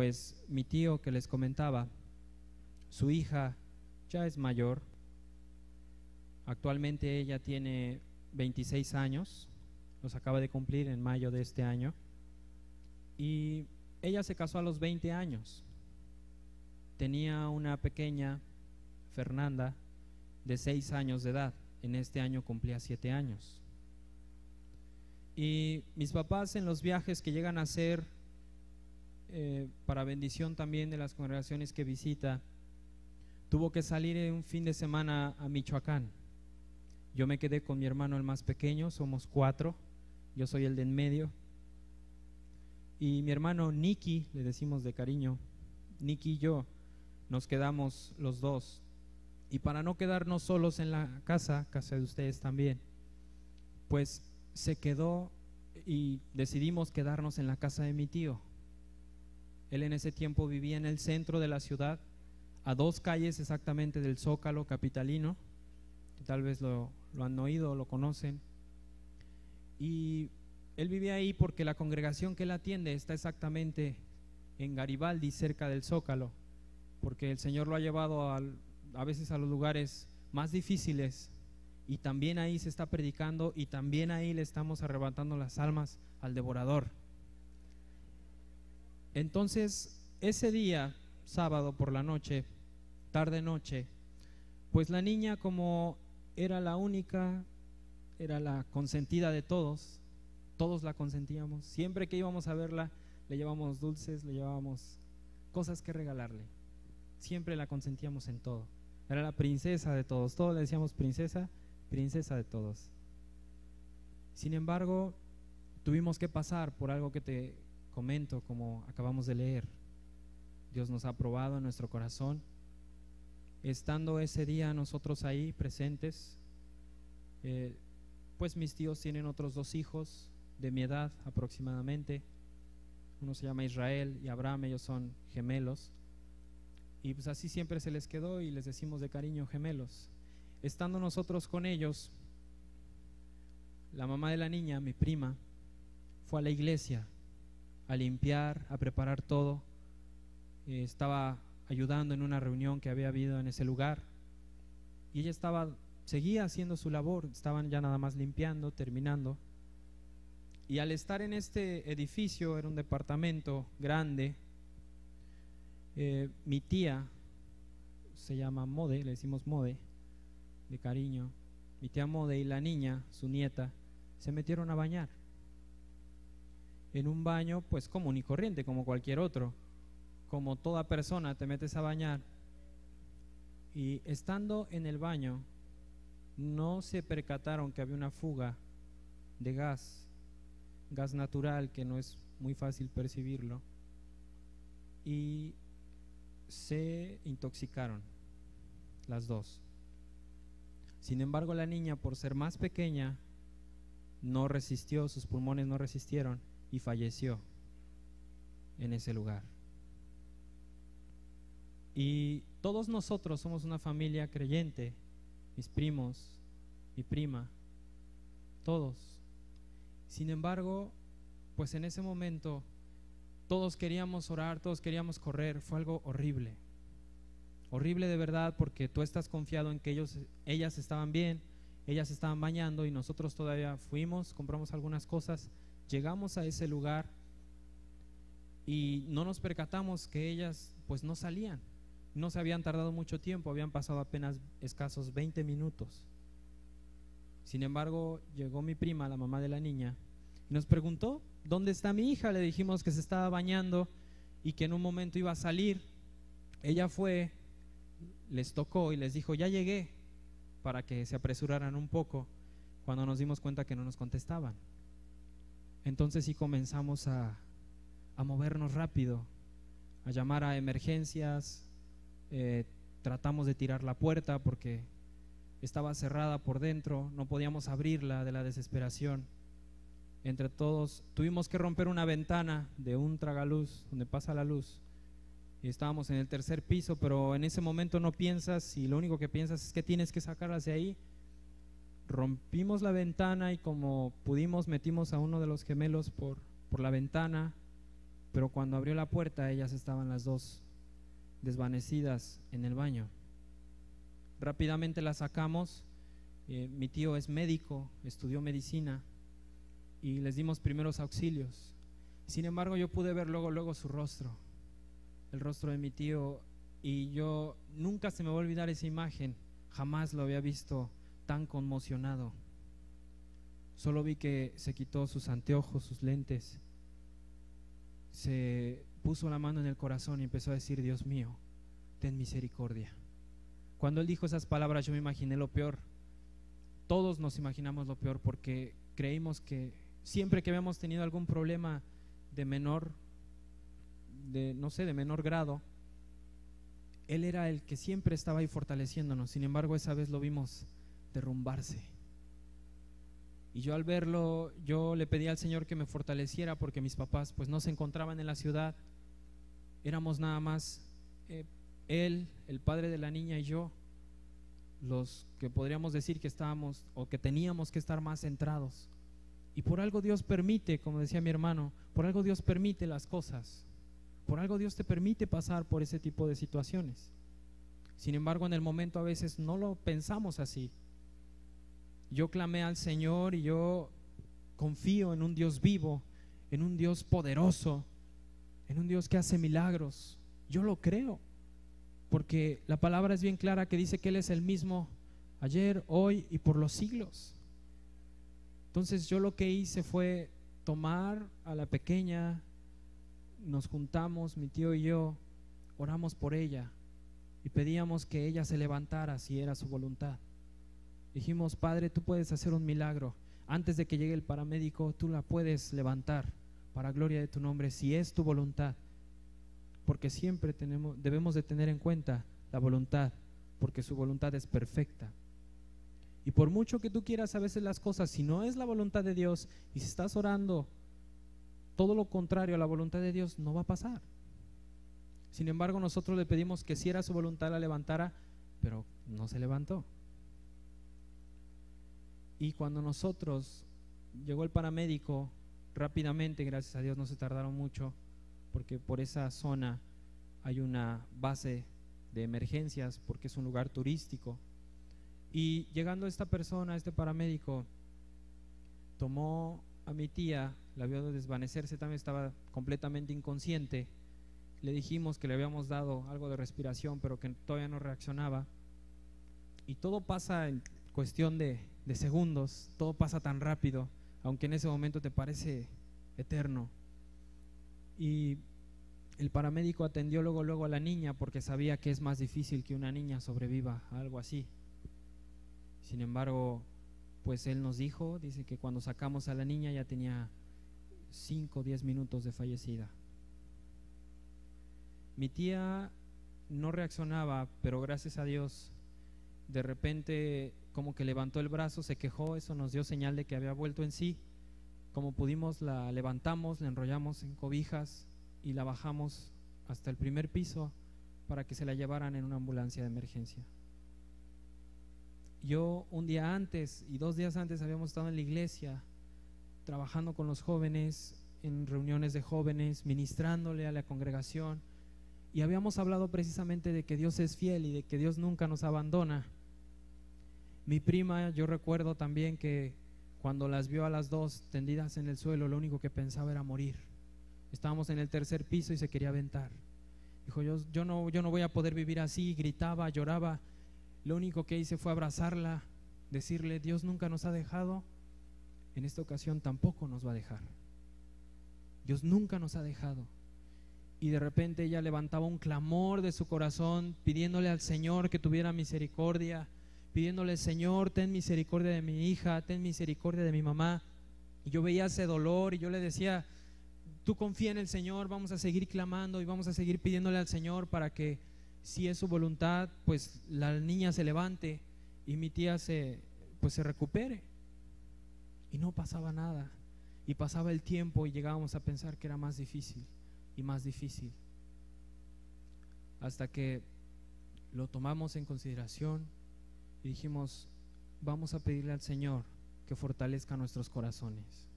pues mi tío que les comentaba, su hija ya es mayor, actualmente ella tiene 26 años, los acaba de cumplir en mayo de este año, y ella se casó a los 20 años. Tenía una pequeña, Fernanda, de 6 años de edad. En este año cumplía 7 años. Y mis papás, en los viajes que llegan a hacer para bendición también de las congregaciones que visita, tuvo que salir en un fin de semana a Michoacán. Yo me quedé con mi hermano el más pequeño, somos 4, yo soy el de en medio, y mi hermano Nicky, le decimos de cariño, Nicky y yo nos quedamos los dos. Y para no quedarnos solos en la casa de ustedes también, pues se quedó y decidimos quedarnos en la casa de mi tío. Él en ese tiempo vivía en el centro de la ciudad, a 2 calles exactamente del Zócalo capitalino, tal vez lo han oído o lo conocen. Y él vivía ahí porque la congregación que él atiende está exactamente en Garibaldi, cerca del Zócalo, porque el Señor lo ha llevado a veces a los lugares más difíciles, y también ahí se está predicando, y también ahí le estamos arrebatando las almas al devorador. Entonces ese día, sábado por la noche, tarde noche, pues la niña, como era la única, era la consentida de todos, todos la consentíamos. Siempre que íbamos a verla, le llevábamos dulces, le llevábamos cosas que regalarle. Siempre la consentíamos en todo. Era la princesa de todos, todos le decíamos princesa, princesa de todos. Sin embargo, tuvimos que pasar por algo que te comento, como acabamos de leer. Dios nos ha probado en nuestro corazón. Estando ese día nosotros ahí presentes, pues mis tíos tienen otros 2 hijos de mi edad aproximadamente. Uno se llama Israel y Abraham, ellos son gemelos. Y pues así siempre se les quedó y les decimos de cariño gemelos. Estando nosotros con ellos, la mamá de la niña, mi prima, fue a la iglesia a limpiar, a preparar todo. Estaba ayudando en una reunión que había habido en ese lugar, y ella seguía haciendo su labor, estaban ya nada más limpiando, terminando. Y al estar en este edificio, era un departamento grande, mi tía, se llama Mode, le decimos Mode de cariño, mi tía Mode y la niña, su nieta, se metieron a bañar en un baño pues común y corriente, como cualquier otro. Como toda persona te metes a bañar, y estando en el baño no se percataron que había una fuga de gas natural, que no es muy fácil percibirlo, y se intoxicaron las dos. Sin embargo, la niña, por ser más pequeña, no resistió, sus pulmones no resistieron y falleció en ese lugar. Y todos nosotros somos una familia creyente, mis primos, mi prima, todos. Sin embargo, pues en ese momento todos queríamos orar, todos queríamos correr. Fue algo horrible, horrible de verdad, porque tú estás confiado en que ellas estaban bien, ellas estaban bañando, y nosotros todavía fuimos, compramos algunas cosas, llegamos a ese lugar y no nos percatamos que ellas pues no salían. No se habían tardado mucho tiempo, habían pasado apenas escasos 20 minutos. Sin embargo, llegó mi prima, la mamá de la niña, y nos preguntó: ¿dónde está mi hija? Le dijimos que se estaba bañando y que en un momento iba a salir. Ella fue, les tocó y les dijo: ya llegué, para que se apresuraran un poco. Cuando nos dimos cuenta que no nos contestaban, entonces sí comenzamos a movernos rápido, a llamar a emergencias. Tratamos de tirar la puerta porque estaba cerrada por dentro, no podíamos abrirla de la desesperación. Entre todos tuvimos que romper una ventana de un tragaluz donde pasa la luz, y estábamos en el 3er piso, pero en ese momento no piensas, y lo único que piensas es que tienes que sacarlas de ahí. Rompimos la ventana y como pudimos metimos a uno de los gemelos por la ventana, pero cuando abrió la puerta ellas estaban las dos desvanecidas en el baño. Rápidamente las sacamos. Mi tío es médico, estudió medicina y les dimos primeros auxilios. Sin embargo, yo pude ver luego su rostro, el rostro de mi tío, y yo nunca se me va a olvidar esa imagen. Jamás lo había visto tan conmocionado. Solo vi que se quitó sus anteojos, sus lentes, se puso la mano en el corazón y empezó a decir: Dios mío, ten misericordia. Cuando él dijo esas palabras, yo me imaginé lo peor. Todos nos imaginamos lo peor, porque creímos que siempre que habíamos tenido algún problema de menor grado, él era el que siempre estaba ahí fortaleciéndonos. Sin embargo, esa vez lo vimos derrumbarse. Y yo al verlo, yo le pedí al Señor que me fortaleciera, porque mis papás pues no se encontraban en la ciudad. Éramos nada más él, el padre de la niña, y yo, los que podríamos decir que estábamos o que teníamos que estar más centrados. Y por algo Dios permite, como decía mi hermano, por algo Dios permite las cosas, por algo Dios te permite pasar por ese tipo de situaciones. Sin embargo, en el momento a veces no lo pensamos así. Yo clamé al Señor y yo confío en un Dios vivo, en un Dios poderoso, en un Dios que hace milagros. Yo lo creo, porque la palabra es bien clara, que dice que Él es el mismo ayer, hoy y por los siglos. Entonces yo lo que hice fue tomar a la pequeña, nos juntamos, mi tío y yo, oramos por ella y pedíamos que ella se levantara si era su voluntad. Dijimos: Padre, tú puedes hacer un milagro. Antes de que llegue el paramédico, tú la puedes levantar para gloria de tu nombre, si es tu voluntad. Porque siempre debemos de tener en cuenta la voluntad, porque su voluntad es perfecta. Y por mucho que tú quieras a veces las cosas, si no es la voluntad de Dios y si estás orando todo lo contrario a la voluntad de Dios, no va a pasar. Sin embargo, nosotros le pedimos que si era su voluntad la levantara, pero no se levantó. Y cuando llegó el paramédico, rápidamente, gracias a Dios no se tardaron mucho, porque por esa zona hay una base de emergencias, porque es un lugar turístico. Y llegando esta persona, este paramédico, tomó a mi tía, la vio desvanecerse, también estaba completamente inconsciente. Le dijimos que le habíamos dado algo de respiración, pero que todavía no reaccionaba. Y todo pasa en cuestión de segundos, todo pasa tan rápido, aunque en ese momento te parece eterno. Y el paramédico atendió luego a la niña, porque sabía que es más difícil que una niña sobreviva a algo así. Sin embargo, pues él nos dice que cuando sacamos a la niña ya tenía 5 o 10 minutos de fallecida. Mi tía no reaccionaba, pero gracias a Dios, de repente como que levantó el brazo, se quejó, eso nos dio señal de que había vuelto en sí. Como pudimos la levantamos, la enrollamos en cobijas y la bajamos hasta el primer piso para que se la llevaran en una ambulancia de emergencia. Yo un día antes y 2 días antes habíamos estado en la iglesia trabajando con los jóvenes, en reuniones de jóvenes, ministrándole a la congregación, y habíamos hablado precisamente de que Dios es fiel y de que Dios nunca nos abandona. Mi prima, yo recuerdo también que cuando las vio a las dos tendidas en el suelo, lo único que pensaba era morir. Estábamos en el 3er piso y se quería aventar. Dijo: yo no voy a poder vivir así. Gritaba, lloraba. Lo único que hice fue abrazarla, decirle: Dios nunca nos ha dejado, en esta ocasión tampoco nos va a dejar. Dios nunca nos ha dejado. Y de repente ella levantaba un clamor de su corazón, pidiéndole al Señor que tuviera misericordia, pidiéndole: Señor, ten misericordia de mi hija, ten misericordia de mi mamá. Y yo veía ese dolor y yo le decía: tú confía en el Señor, vamos a seguir clamando y vamos a seguir pidiéndole al Señor para que, si es su voluntad, pues la niña se levante y mi tía se recupere. Y no pasaba nada, y pasaba el tiempo y llegábamos a pensar que era más difícil y más difícil, hasta que lo tomamos en consideración y dijimos: vamos a pedirle al Señor que fortalezca nuestros corazones.